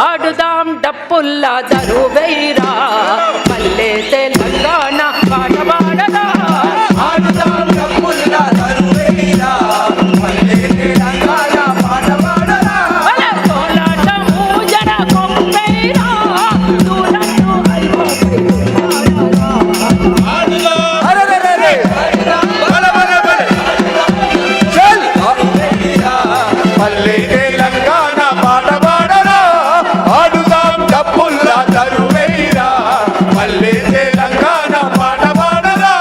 ఆడుదాం డప్పుల్లా దరువైరా పల్లె తెలంగాణ పాట పాడదా ఆడుదాం డప్పుల్లా దరువైరా పల్లె తెలంగాణ పాట పాడదా కోలాటము జన కొంపైరా దూరను పల్లె తెలంగాణ పాట పాడరా ఆడుదాం డప్పుల్లా దరువైరా పల్లె తెలంగాణ పాట పాడరా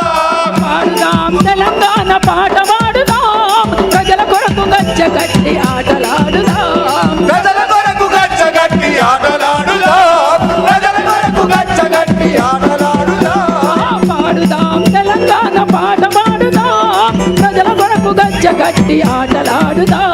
పాడుదాం తెలంగాణ పాట పాడుదాం ప్రజల కొరకు గచ్చగట్టి ఆటలాడుదాం ప్రజల కొరకు గచ్చగట్టి ఆటలాడుదాం ప్రజల కొరకు గచ్చగట్టి ఆటలాడుదాం పాడుదాం తెలంగాణ పాట పాడుదాం ప్రజల కొరకు గచ్చగట్టి ఆటలాడుదాం